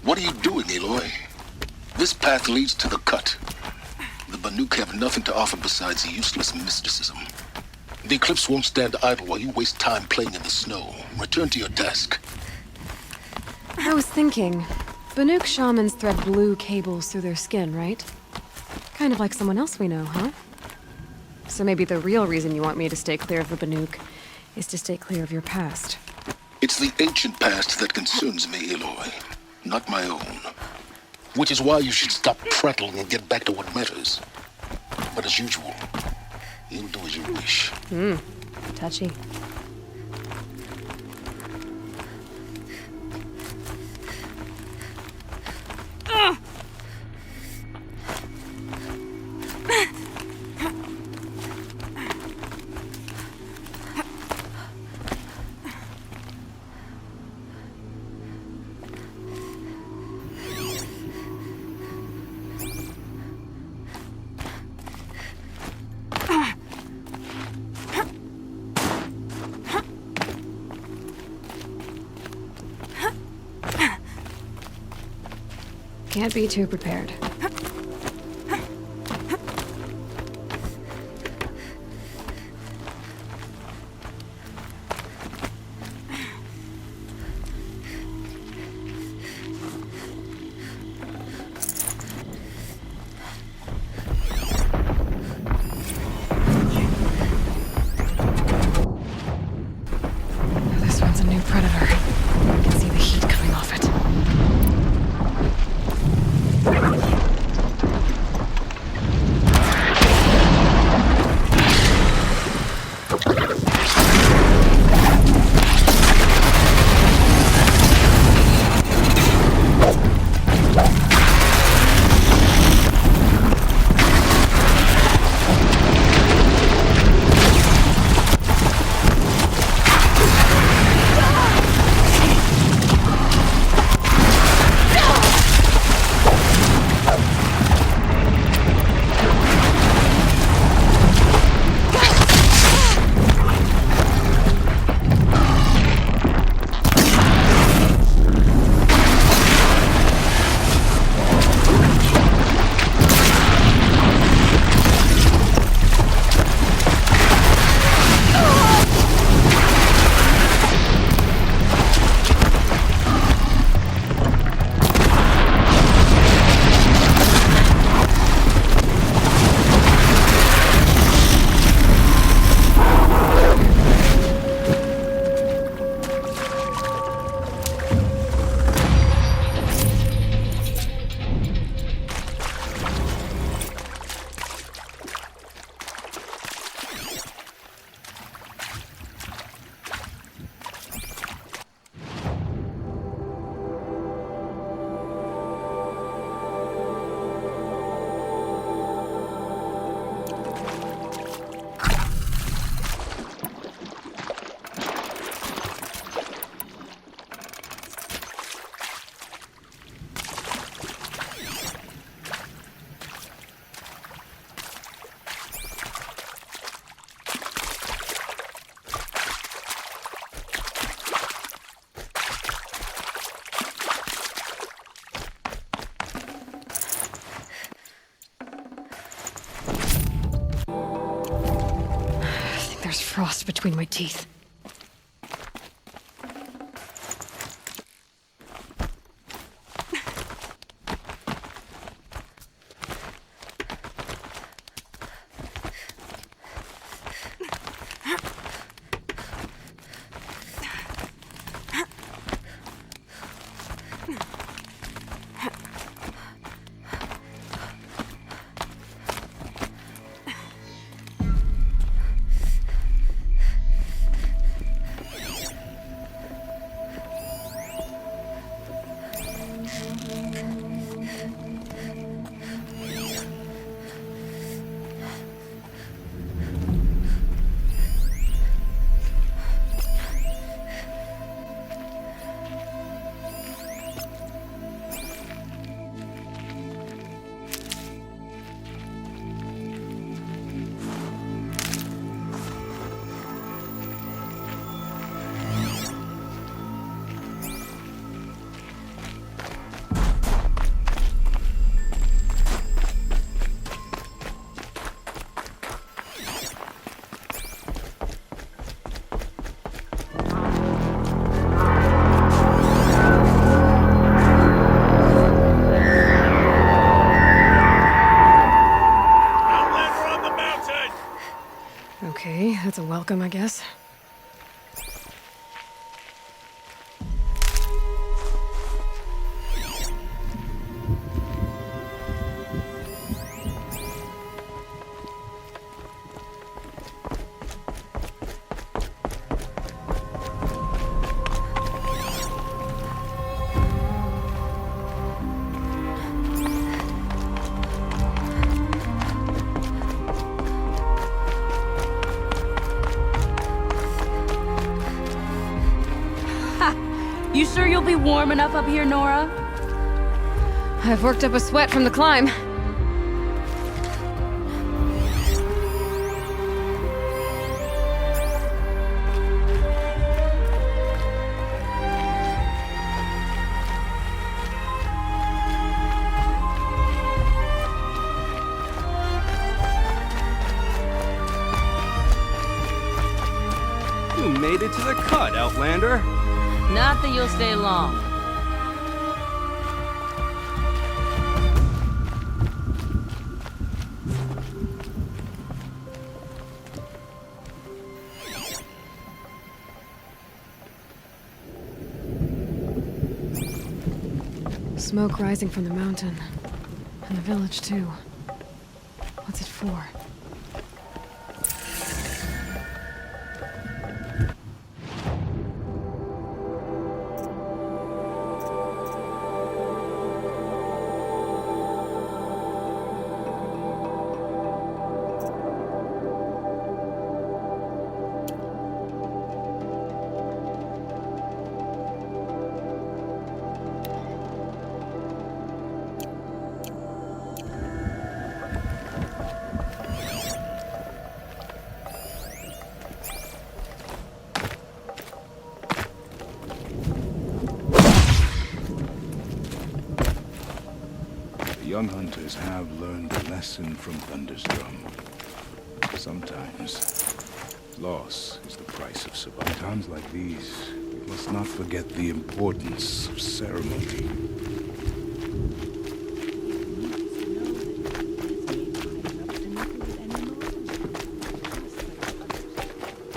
What are you doing, Aloy? This path leads to the cut. The Banuk have nothing to offer besides useless mysticism. The Eclipse won't stand idle while you waste time playing in the snow. Return to your desk. I was thinking, Banuk shamans thread blue cables through their skin, right? Kind of like someone else we know, huh? So maybe the real reason you want me to stay clear of the Banuk is to stay clear of your past. It's the ancient past that concerns me, Aloy, not my own. Which is why you should stop prattling and get back to what matters. But as usual, you'll do as you wish. Touchy. Can't be too prepared. This one's a new predator. I can see the heat coming off it. There's frost between my teeth. welcome, I guess. You sure you'll be warm enough up here, Nora? I've worked up a sweat from the climb. You made it to the cut, Outlander. Not that you'll stay long. Smoke rising from the mountain. And the village, too. What's it for? Young hunters have learned a lesson from Thunderstorm. Sometimes, loss is the price of survival. Times like these, we must not forget the importance of ceremony.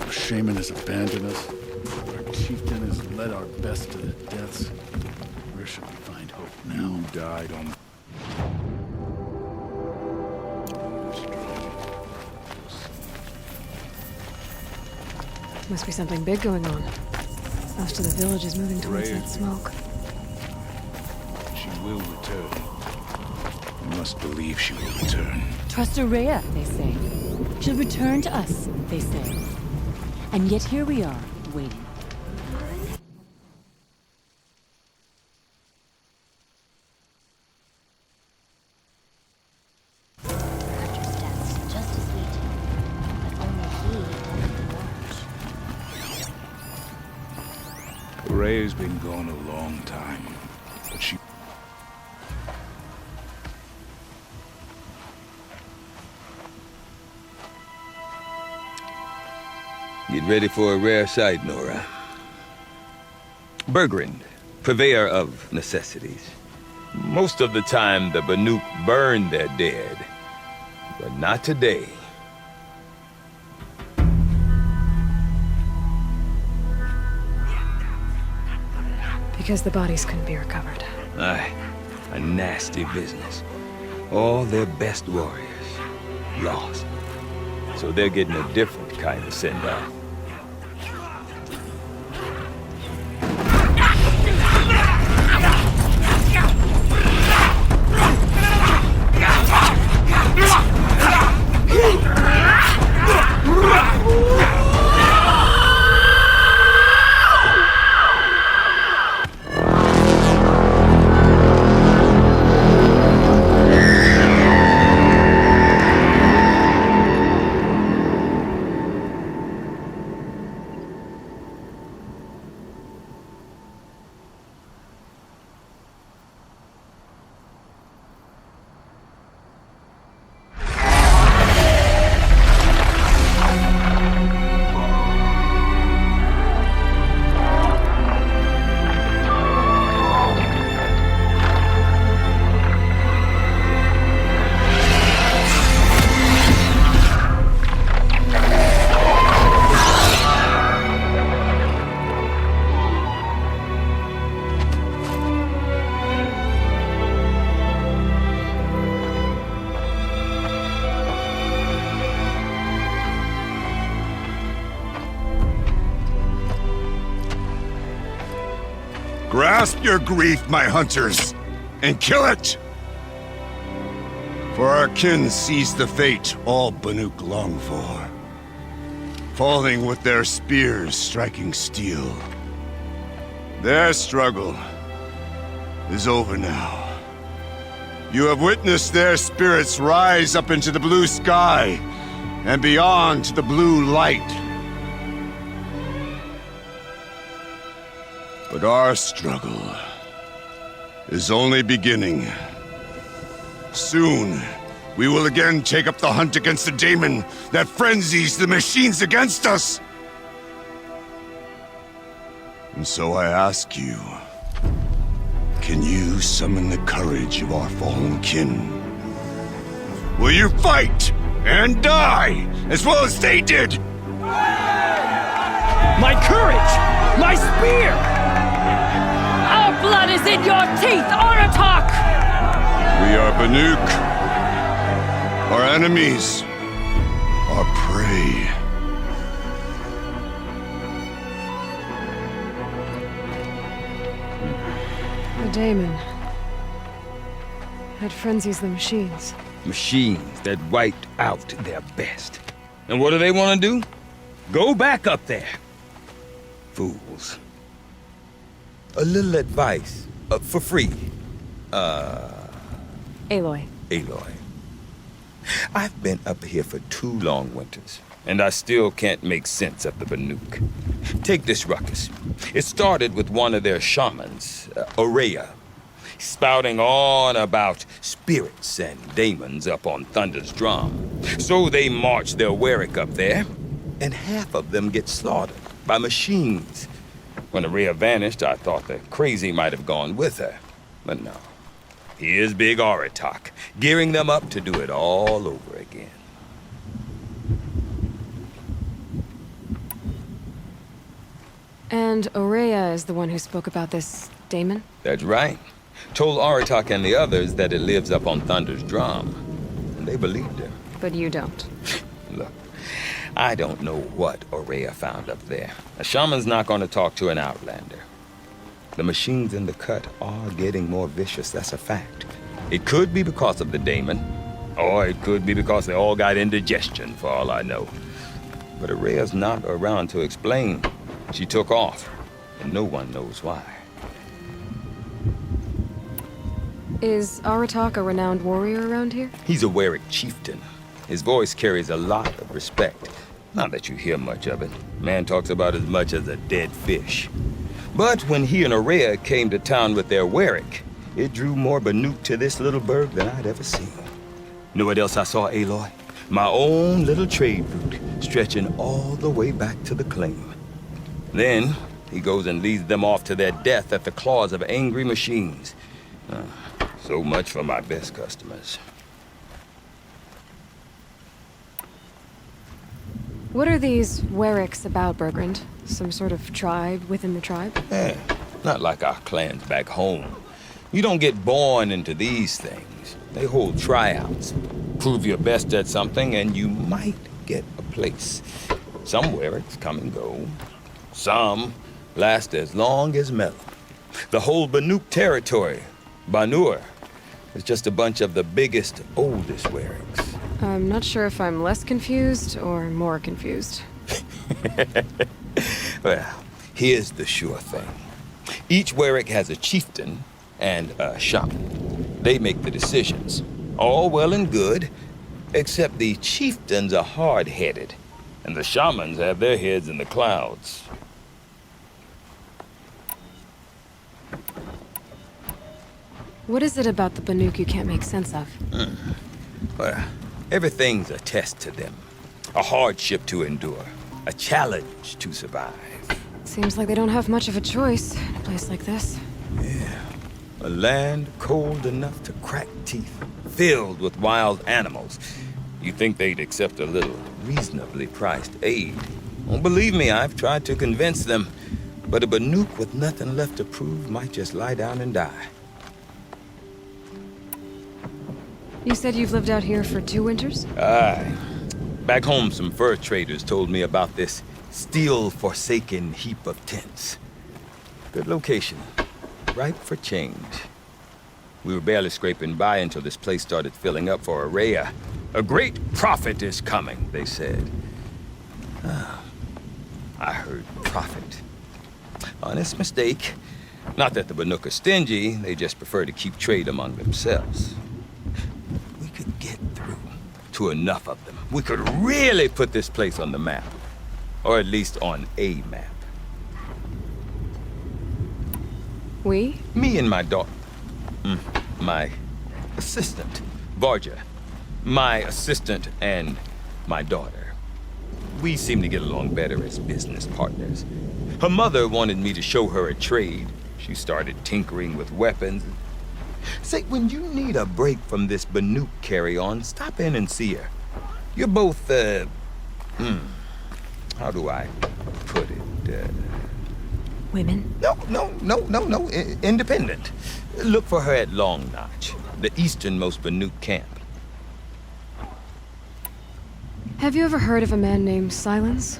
Our shaman has abandoned us. Our chieftain has led our best to deaths. Where should we find hope now? You died on Must be something big going on. Most of the village is moving towards Brave. that smoke. She will return. You must believe she will return. Trust Araya, they say. She'll return to us, they say. And yet here we are, waiting. Just as we do. But only he can watch. Rhea's been gone a long time, but she... Get ready for a rare sight, Nora. Bergrand, purveyor of necessities. Most of the time, the Banuk burn their dead. But not today. Because the bodies couldn't be recovered. Aye, a nasty business. All their best warriors lost. So they're getting a different kind of send-off. Grasp your grief, my hunters, and kill it! For our kin sees the fate all Banuk long for. Falling with their spears striking steel. Their struggle is over now. You have witnessed their spirits rise up into the blue sky and beyond to the blue light. But our struggle is only beginning. Soon, we will again take up the hunt against the daemon that frenzies the machines against us. And so I ask you, can you summon the courage of our fallen kin? Will you fight and die as well as they did? My courage! My spear! Our blood is in your teeth, Aratak! We are Banuk. Our enemies are prey. The daemon. It frenzies the machines. Machines that wiped out their best. And what do they want to do? Go back up there. Fools. A little advice, for free. Aloy. Aloy. I've been up here for 2 long winters, and I still can't make sense of the Banuk. Take this ruckus. It started with one of their shamans, Ourea, spouting on about spirits and daemons up on Thunder's drum. So they march their Warwick up there, and half of them get slaughtered by machines. When Ourea vanished, I thought the crazy might have gone with her, but no. Here's Big Aratak, gearing them up to do it all over again. And Ourea is the one who spoke about this daemon? That's right. Told Aratak and the others that it lives up on Thunder's drum. And they believed her. But you don't. Look, I don't know what Ourea found up there. A shaman's not going to talk to an outlander. The machines in the cut are getting more vicious, that's a fact. It could be because of the daemon, or it could be because they all got indigestion, for all I know. But Ourea's not around to explain. She took off, and no one knows why. Is Aratak a renowned warrior around here? He's a Warwick chieftain. His voice carries a lot of respect. Not that you hear much of it. Man talks about as much as a dead fish. But when he and Ourea came to town with their Warwick, it drew more Banuk to this little burg than I'd ever seen. Know what else I saw, Aloy? My own little trade route, stretching all the way back to the claim. Then, he goes and leads them off to their death at the claws of angry machines. So much for my best customers. What are these Warwicks about, Bergrand? Some sort of tribe within the tribe? Not like our clans back home. You don't get born into these things. They hold tryouts. Prove your best at something and you might get a place. Some Warwicks come and go. Some last as long as Melon. The whole Banuk territory, Banur, is just a bunch of the biggest, oldest Warwicks. I'm not sure if I'm less confused or more confused. Well, here's the sure thing. Each Warwick has a chieftain and a shaman. They make the decisions. All well and good, except the chieftains are hard-headed, and the shamans have their heads in the clouds. What is it about the Banuk you can't make sense of? Well, everything's a test to them. A hardship to endure. A challenge to survive. Seems like they don't have much of a choice in a place like this. Yeah. A land cold enough to crack teeth, filled with wild animals. You think they'd accept a little reasonably priced aid. Well, believe me, I've tried to convince them. But a Banuk with nothing left to prove might just lie down and die. You said you've lived out here for 2 winters? Aye. Back home, some fur traders told me about this steel-forsaken heap of tents. Good location. ripe for change. We were barely scraping by until this place started filling up for Araya. A great prophet is coming, they said. I heard prophet. Honest mistake. Not that the Banuk are stingy, they just prefer to keep trade among themselves. We could get through to enough of them. We could really put this place on the map. Or at least on a map. We? Me and my daughter. My assistant, Varja. My assistant and my daughter. We seem to get along better as business partners. Her mother wanted me to show her a trade. She started tinkering with weapons. Say, when you need a break from this Banuk carry-on, stop in and see her. You're both, how do I put it? Women? No. Independent. Look for her at Long Notch, the easternmost Banuk camp. Have you ever heard of a man named Silence?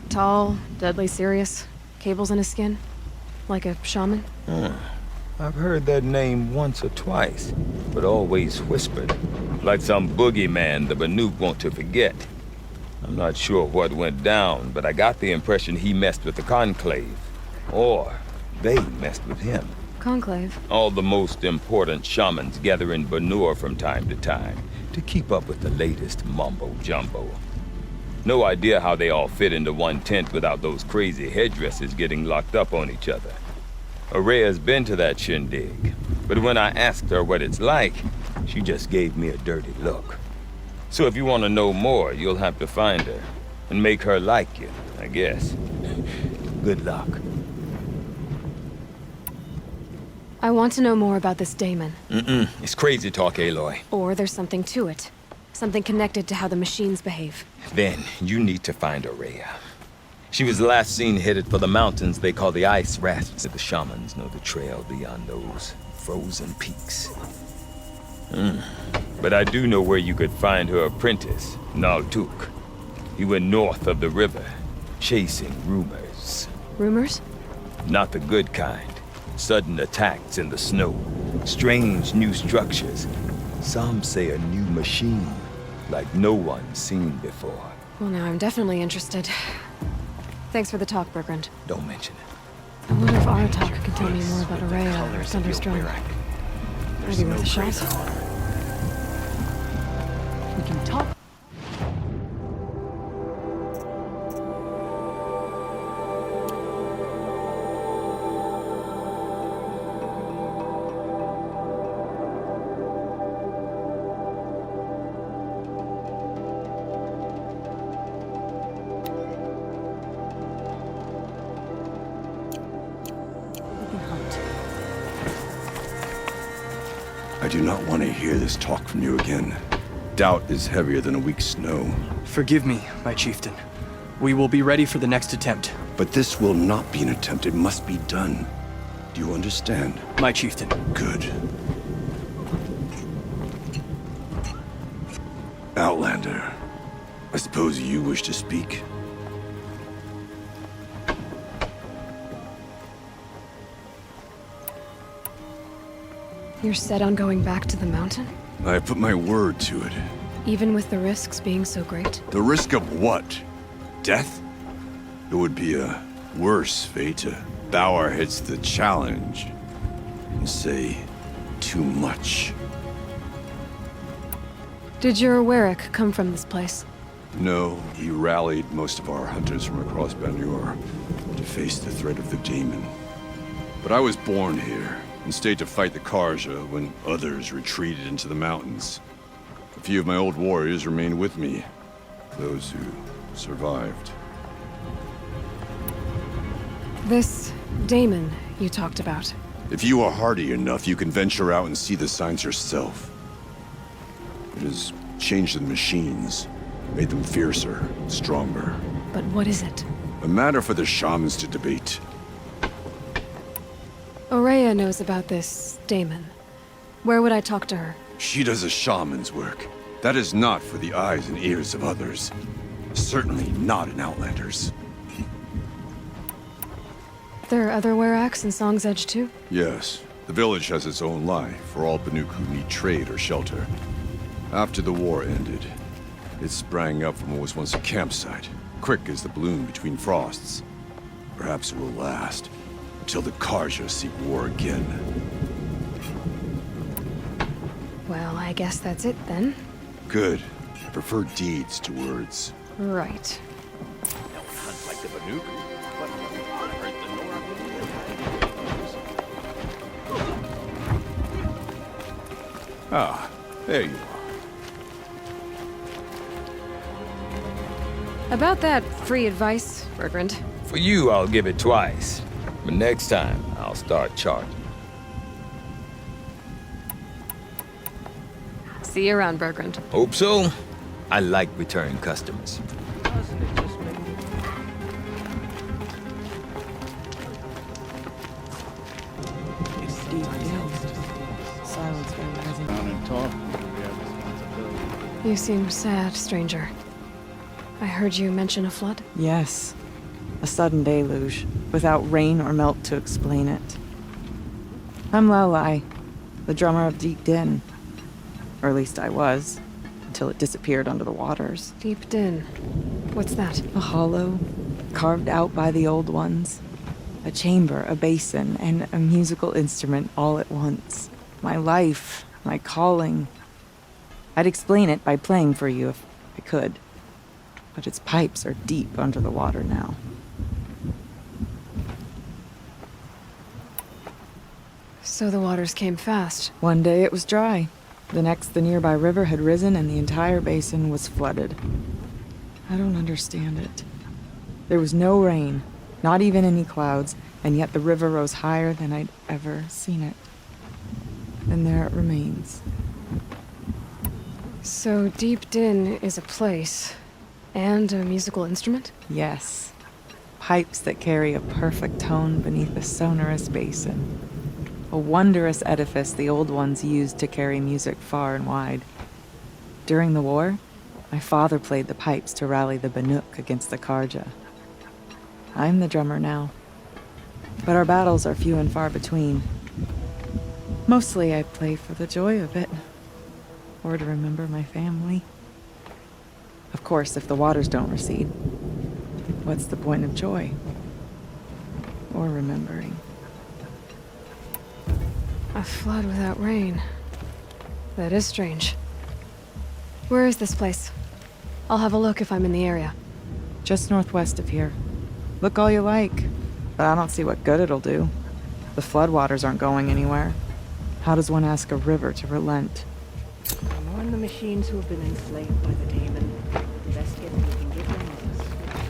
Tall, deadly serious, cables in his skin? Like a shaman? I've heard that name once or twice, but always whispered. Like some boogeyman the Banuk want to forget. I'm not sure what went down, but I got the impression he messed with the Conclave. Or they messed with him. Conclave? All the most important shamans gather in Banur from time to time to keep up with the latest mumbo-jumbo. No idea how they all fit into one tent without those crazy headdresses getting locked up on each other. Araya's been to that shindig, but when I asked her what it's like, she just gave me a dirty look. So if you want to know more, you'll have to find her and make her like you, I guess. Good luck. I want to know more about this Damon. It's crazy talk, Aloy. Or there's something to it. Something connected to how the machines behave. Then you need to find Araya. She was last seen headed for the mountains they call the Ice Rasps. The shamans know the trail beyond those frozen peaks. But I do know where you could find her apprentice, Naltuk. He went north of the river, chasing rumors. Rumors? Not the good kind. Sudden attacks in the snow. Strange new structures. Some say a new machine, like no one's seen before. Well, now I'm definitely interested. Thanks for the talk, Bergrand. Don't mention it. I wonder if Aratak can tell me more about Araya or Thunderstone. Maybe worth a shot. We can talk. I do not want to hear this talk from you again. Doubt is heavier than a week's snow. Forgive me, my chieftain. We will be ready for the next attempt. But this will not be an attempt. It must be done. Do you understand? My chieftain. Good. Outlander, I suppose you wish to speak? You're set on going back to the mountain? I have put my word to it. Even with the risks being so great? The risk of what? Death? It would be a worse fate to bow our heads to the challenge and say too much. Did your Warwick come from this place? No, he rallied most of our hunters from across Banur to face the threat of the Daemon. But I was born here and stayed to fight the Karja when others retreated into the mountains. A few of my old warriors remained with me, those who survived. This Daemon you talked about. If you are hardy enough, you can venture out and see the signs yourself. It has changed the machines, made them fiercer, stronger. But what is it? A matter for the shamans to debate. Araya knows about this Daemon. Where would I talk to her? She does a shaman's work. That is not for the eyes and ears of others. Certainly not an Outlander's. there other Weraks in Song's Edge too? Yes. The village has its own life for all Banuk who need trade or shelter. After the war ended, it sprang up from what was once a campsite, quick as the bloom between frosts. Perhaps it will last, until the Karja seek war again. Well, I guess that's it then. Good. I prefer deeds to words. Right. Like the Banuk? Ah, there you are. About that free advice, Bergrand. For you, I'll give it twice. But next time, I'll start charging. See you around, Bergrand. Hope so. I like return customers. Silence very rising. Down and talk. We have responsibility. You seem sad, stranger. I heard you mention a flood? Yes. A sudden deluge, without rain or melt to explain it. I'm Lelai, the drummer of Deep Din. Or at least I was, until it disappeared under the waters. Deep Din. What's that? A hollow, carved out by the old ones. A chamber, a basin, and a musical instrument all at once. My life, my calling. I'd explain it by playing for you if I could. But its pipes are deep under the water now. So the waters came fast. One day it was dry. The next, the nearby river had risen and the entire basin was flooded. I don't understand it. There was no rain, not even any clouds, and yet the river rose higher than I'd ever seen it. And there it remains. So Deep Din is a place, and a musical instrument? Yes. Pipes that carry a perfect tone beneath a sonorous basin. A wondrous edifice the old ones used to carry music far and wide. During the war, my father played the pipes to rally the Banuk against the Karja. I'm the drummer now. But our battles are few and far between. Mostly I play for the joy of it. Or to remember my family. Of course, if the waters don't recede, what's the point of joy? Or remembering? A flood without rain. That is strange. Where is this place? I'll have a look if I'm in the area. Just northwest of here. Look all you like, but I don't see what good it'll do. The floodwaters aren't going anywhere. How does one ask a river to relent? Mourn the machines who have been enslaved by the demon. The best gift we can give them is a swift death.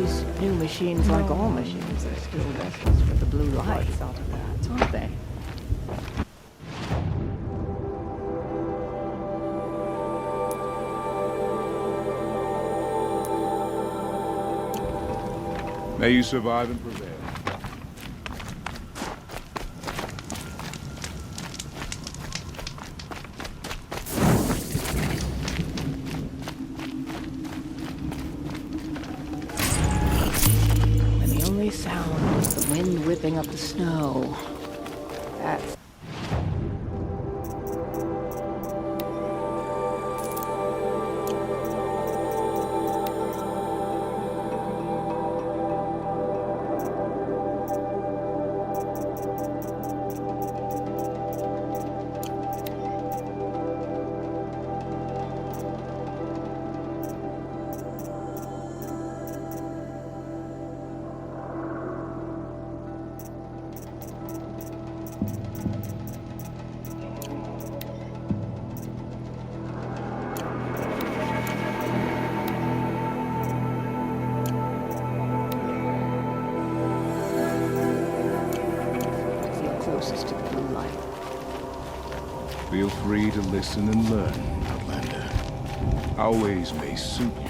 These new machines, like all machines, are still vessels for the blue light, aren't they? May you survive and prevail. And the only sound was the wind whipping up the snow. That's... closest to the blue light. Feel free to listen and learn, Outlander. Our ways may suit you.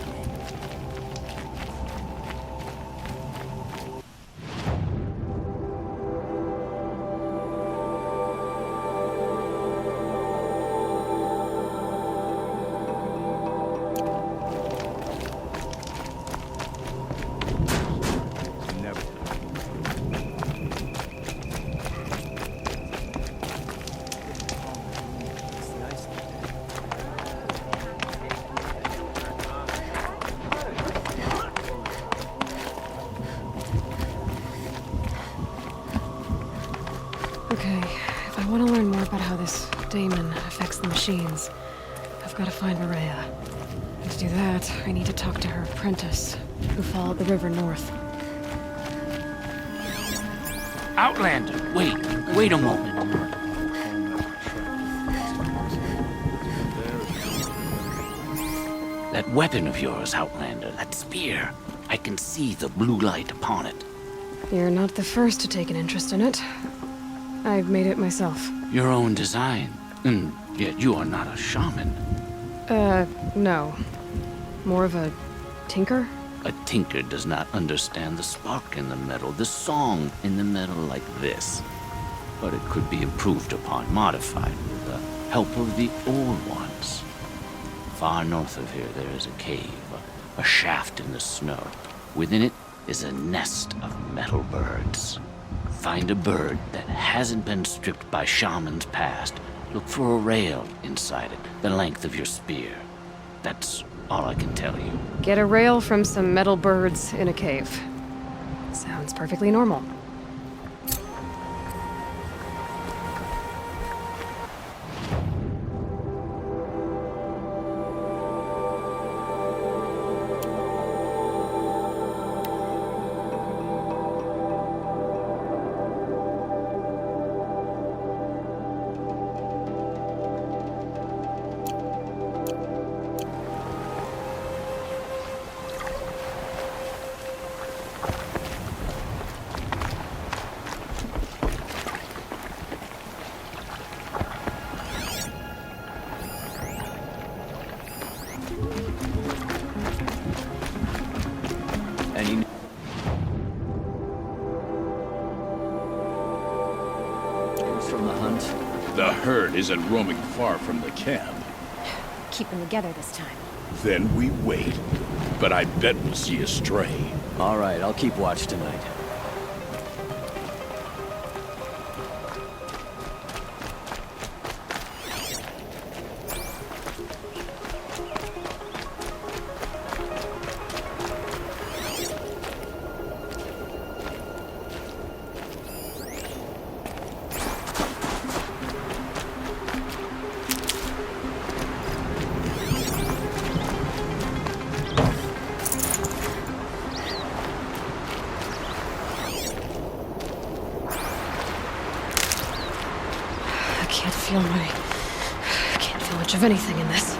Okay, if I want to learn more about how this daemon affects the machines, I've got to find Maria. And to do that, I need to talk to her apprentice, who followed the river north. Outlander, wait a moment. That weapon of yours, Outlander, that spear. I can see the blue light upon it. You're not the first to take an interest in it. I made it myself. Your own design. And yet you are not a shaman. No. More of a tinker? A tinker does not understand the spark in the metal, the song in the metal like this. But it could be improved upon, modified with the help of the old ones. Far north of here there is a cave, a shaft in the snow. Within it is a nest of metal birds. Find a bird that hasn't been stripped by shamans past. Look for a rail inside it, the length of your spear. That's all I can tell you. Get a rail from some metal birds in a cave. Sounds perfectly normal. From the hunt? The herd isn't roaming far from the camp. Keep them together this time. Then we wait. But I bet we'll see a stray. All right, I'll keep watch tonight. I can't feel much of anything in this.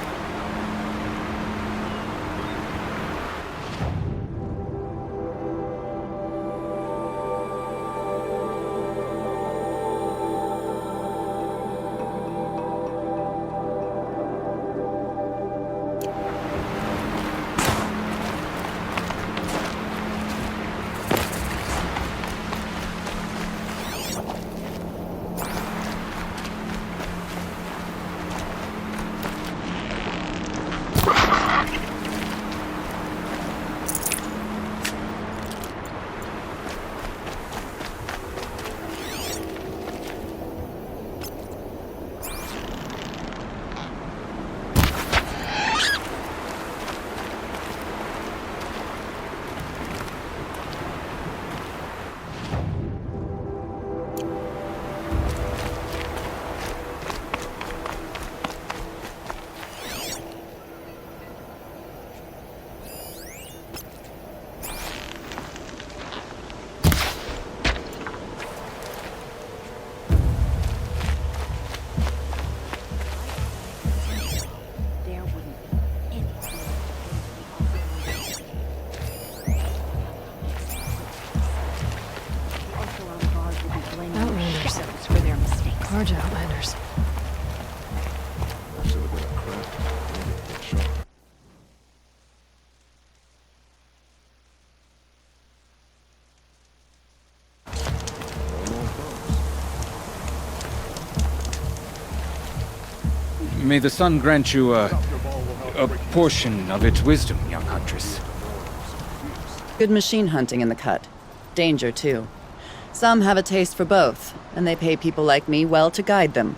charge, Outlanders. Still a bit of crap. Sure. May the sun grant you a portion of its wisdom, young huntress. Good machine hunting in the cut. Danger, too. Some have a taste for both, and they pay people like me well to guide them.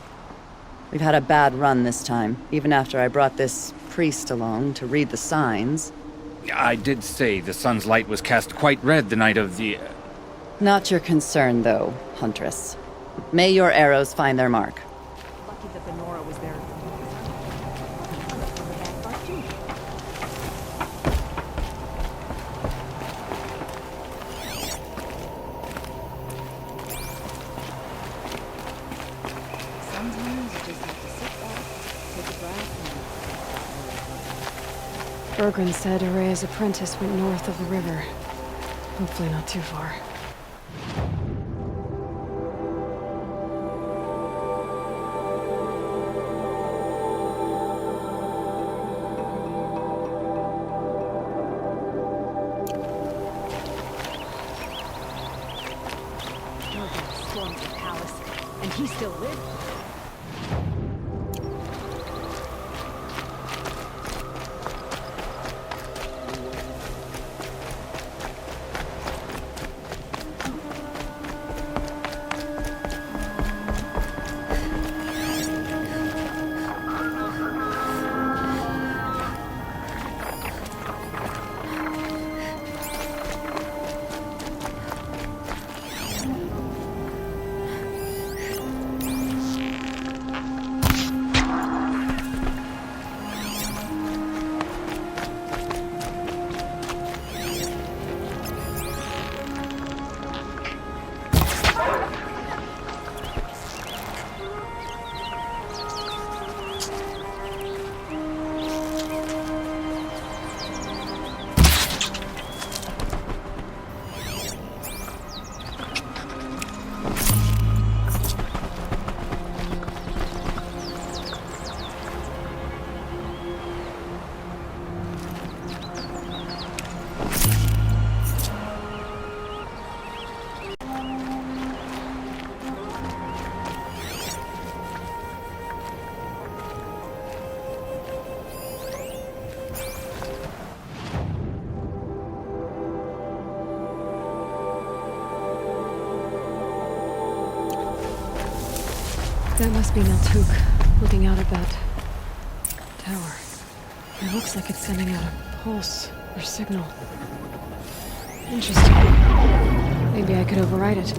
We've had a bad run this time, even after I brought this priest along to read the signs. I did say the sun's light was cast quite red the night of the... Not your concern, though, Huntress. May your arrows find their mark. Lucky that the Nora was there. Sometimes you just have to sit back, take a breath, Bergren said Araya's apprentice went north of the river. Hopefully not too far. Drogon stormed the palace, and he still lived. That must be Naltuk, looking out at that tower. It looks like it's sending out a pulse or signal. Interesting. Maybe I could override it.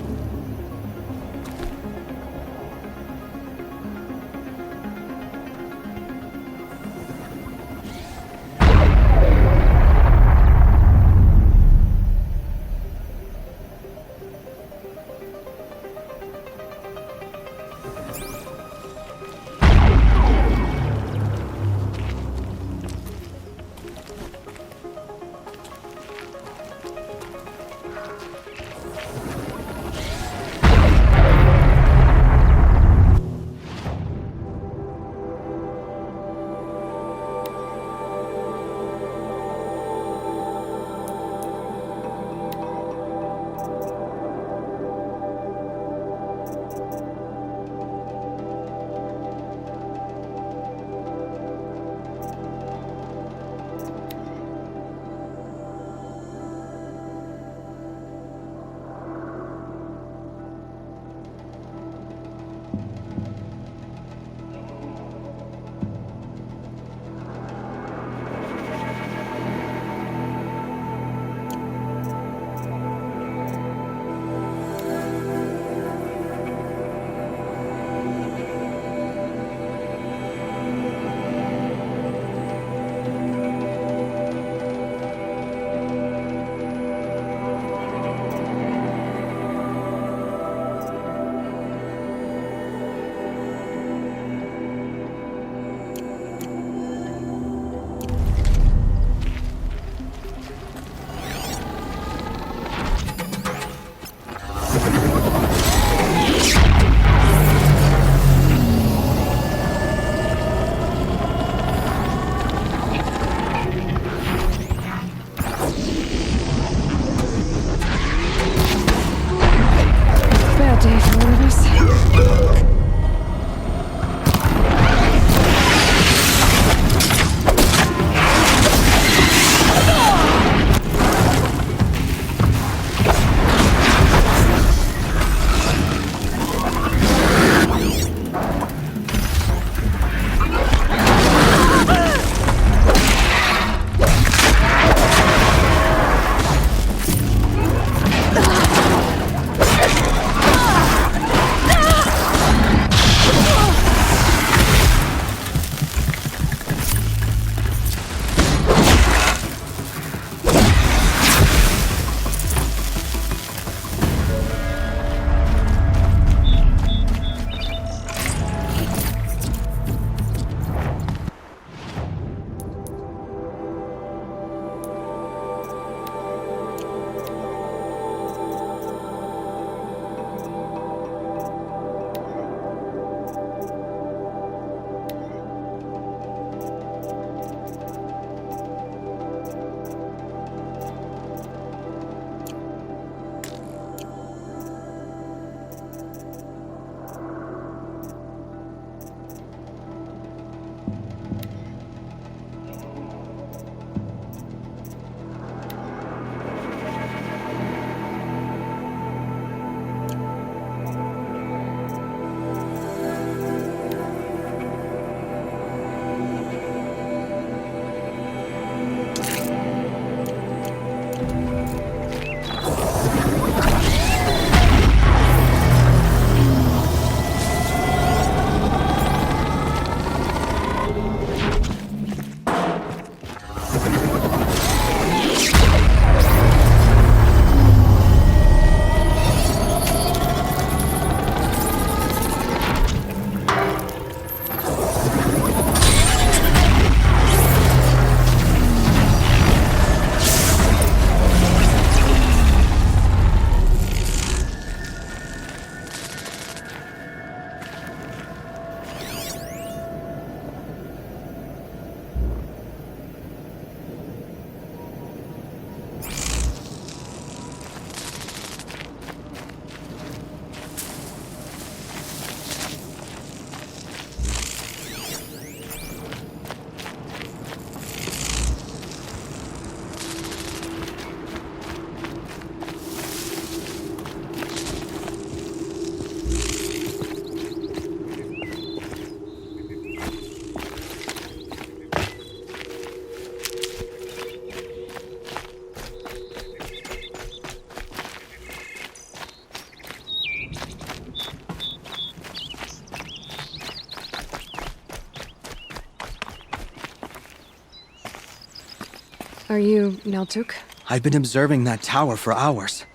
Are you Neltuk? I've been observing that tower for hours.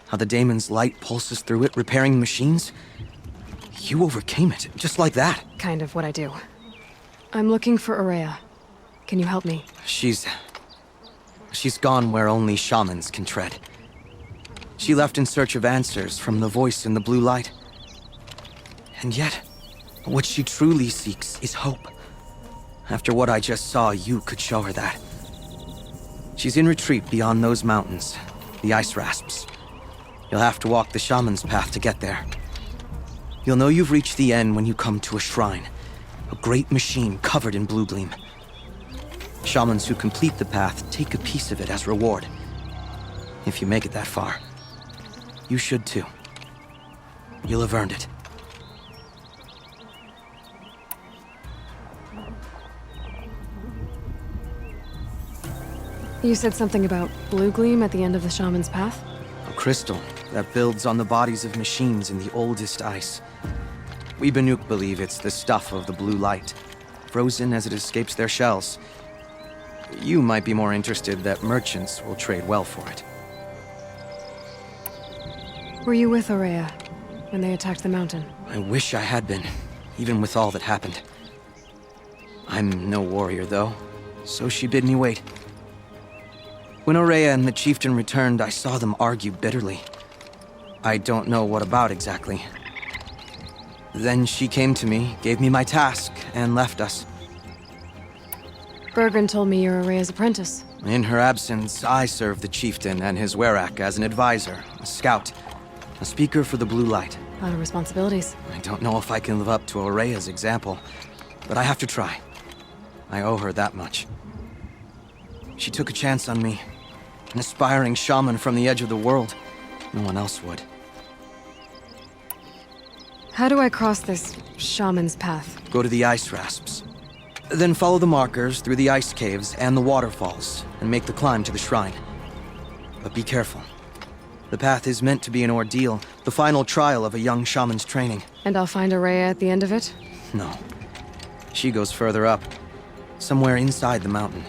How the daemon's light pulses through it, repairing machines. You overcame it, just like that. Kind of what I do. I'm looking for Aurea. Can you help me? She's gone where only shamans can tread. She left in search of answers from the voice in the blue light. And yet, what she truly seeks is hope. After what I just saw, you could show her that. She's in retreat beyond those mountains, the ice rasps. You'll have to walk the shaman's path to get there. You'll know you've reached the end when you come to a shrine, a great machine covered in blue gleam. Shamans who complete the path take a piece of it as reward. If you make it that far, you should too. You'll have earned it. You said something about blue gleam at the end of the shaman's path? A crystal that builds on the bodies of machines in the oldest ice. We Banuk believe it's the stuff of the blue light, frozen as it escapes their shells. You might be more interested that merchants will trade well for it. Were you with Aurea when they attacked the mountain? I wish I had been, even with all that happened. I'm no warrior, though, so she bid me wait. When Aurea and the chieftain returned, I saw them argue bitterly. I don't know what about exactly. Then she came to me, gave me my task, and left us. Bergren told me you're Aurea's apprentice. In her absence, I served the chieftain and his werak as an advisor, a scout, a speaker for the blue light. A lot of responsibilities. I don't know if I can live up to Aurea's example, but I have to try. I owe her that much. She took a chance on me. An aspiring shaman from the edge of the world. No one else would. How do I cross this shaman's path? Go to the ice rasps. Then follow the markers through the ice caves and the waterfalls, and make the climb to the shrine. But be careful. The path is meant to be an ordeal, the final trial of a young shaman's training. And I'll find Aurea at the end of it? No. She goes further up, somewhere inside the mountain.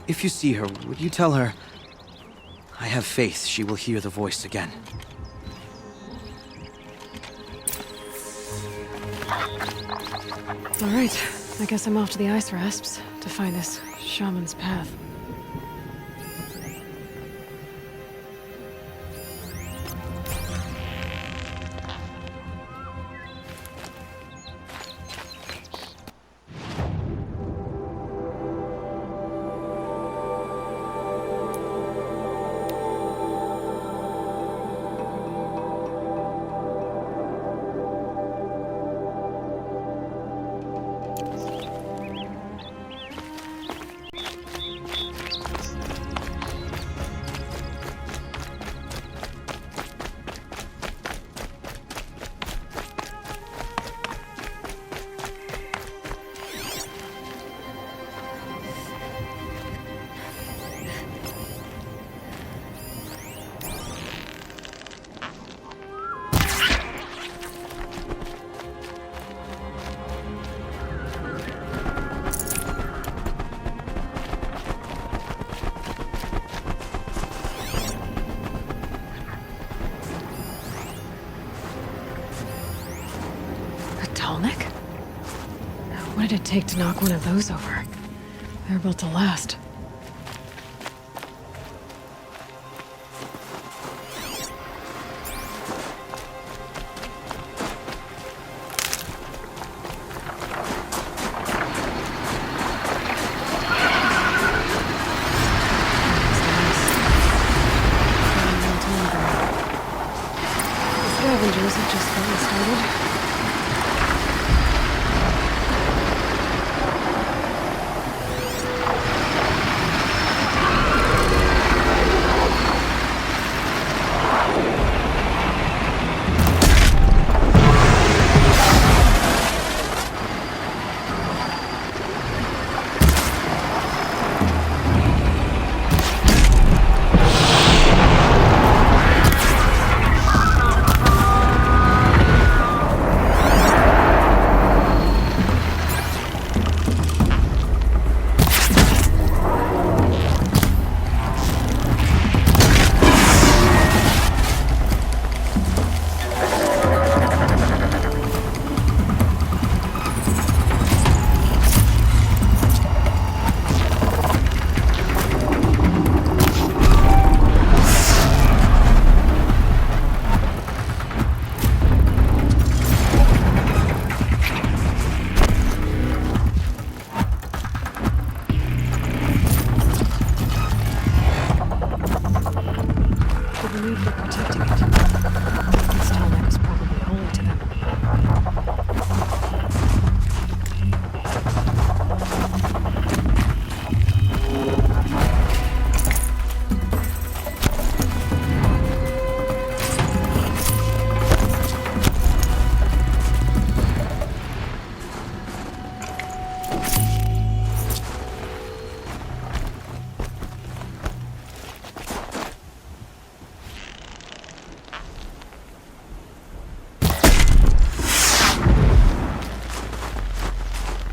If you see her, would you tell her, I have faith she will hear the voice again. All right, I guess I'm off to the ice rasps to find this shaman's path. What did it take to knock one of those over? They're built to last. Scavengers have just gotten started.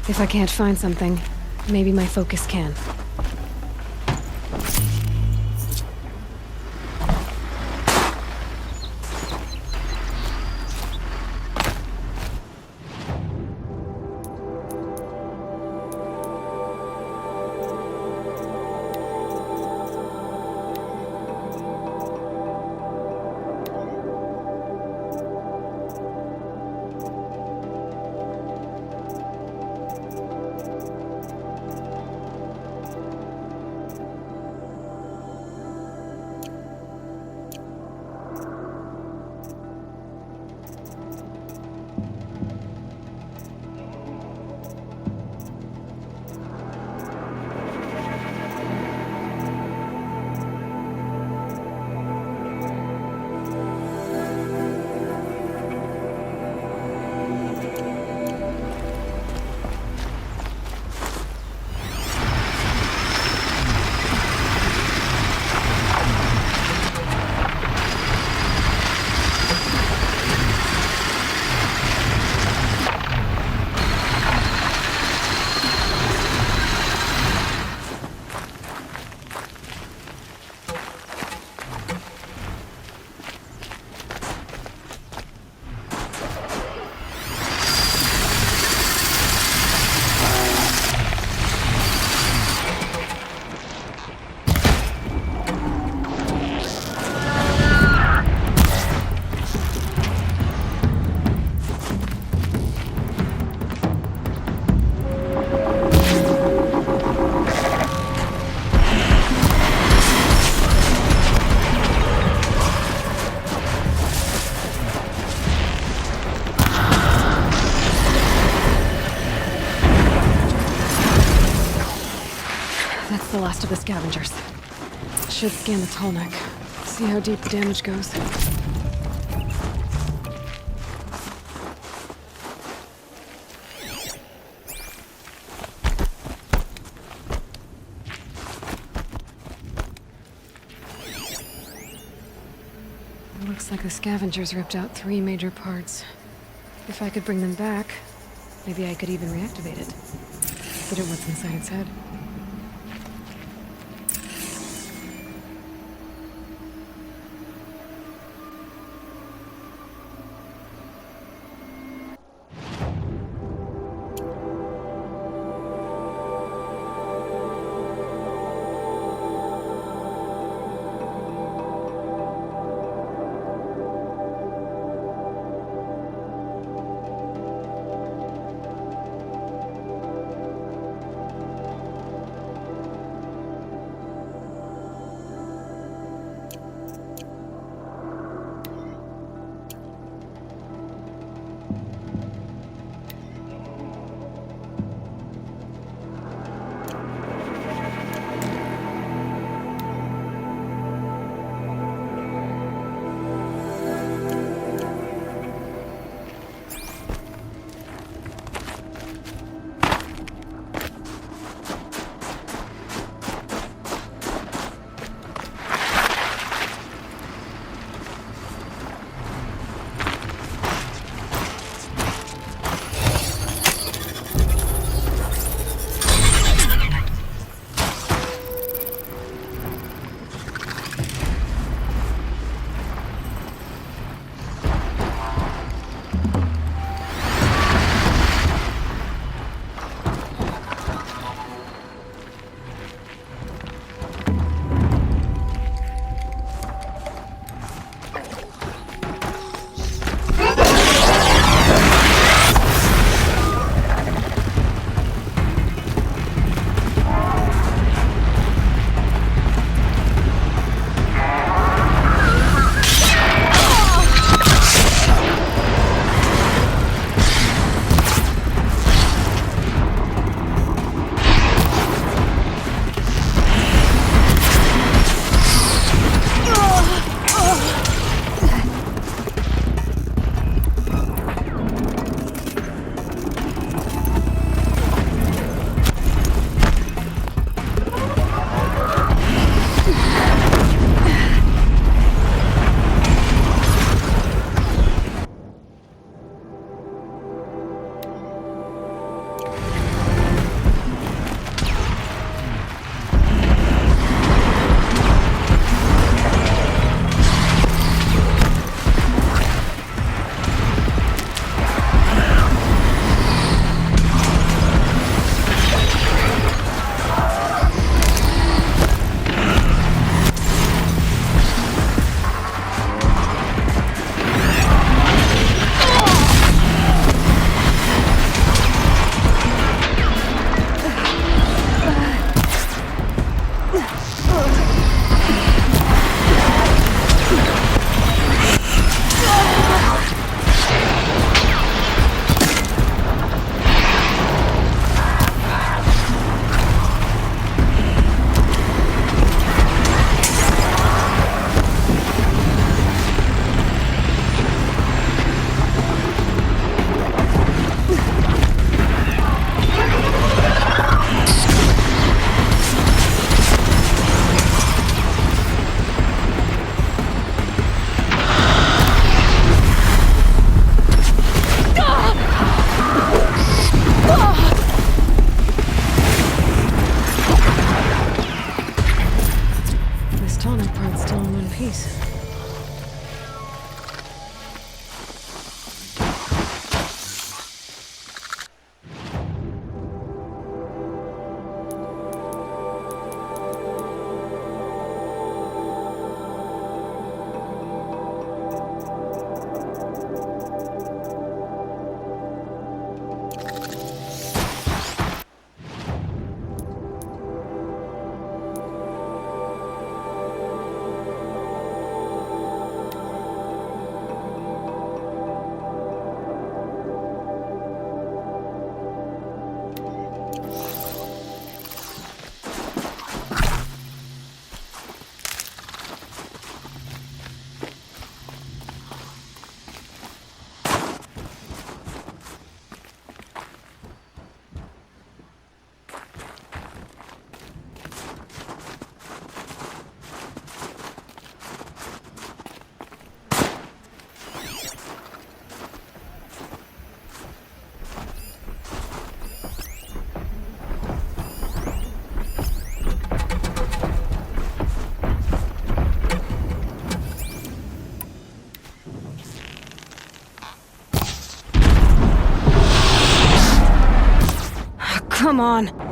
If I can't find something, maybe my focus can. That's the last of the scavengers. Should scan the tall neck. See how deep the damage goes. Looks like the scavengers ripped out 3 major parts. If I could bring them back, maybe I could even reactivate it. Consider what's inside its head. This tonic part's still in one piece. Come on.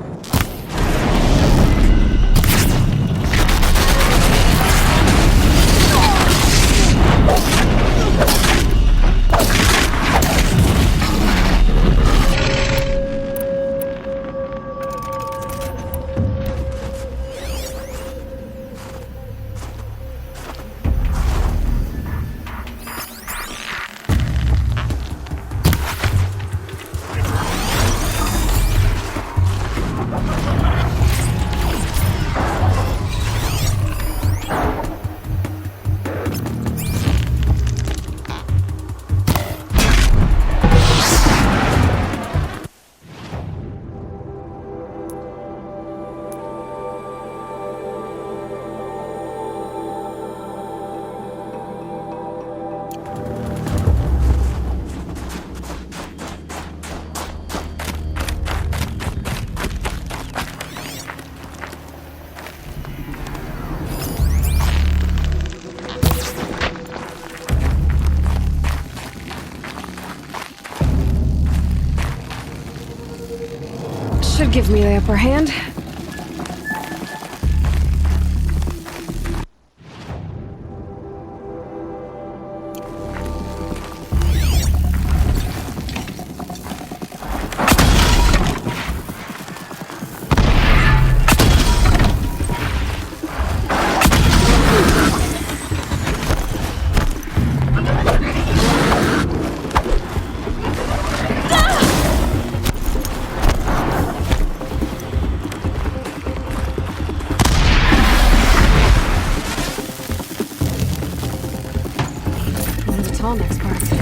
Should give me the upper hand. One of the tall next parts.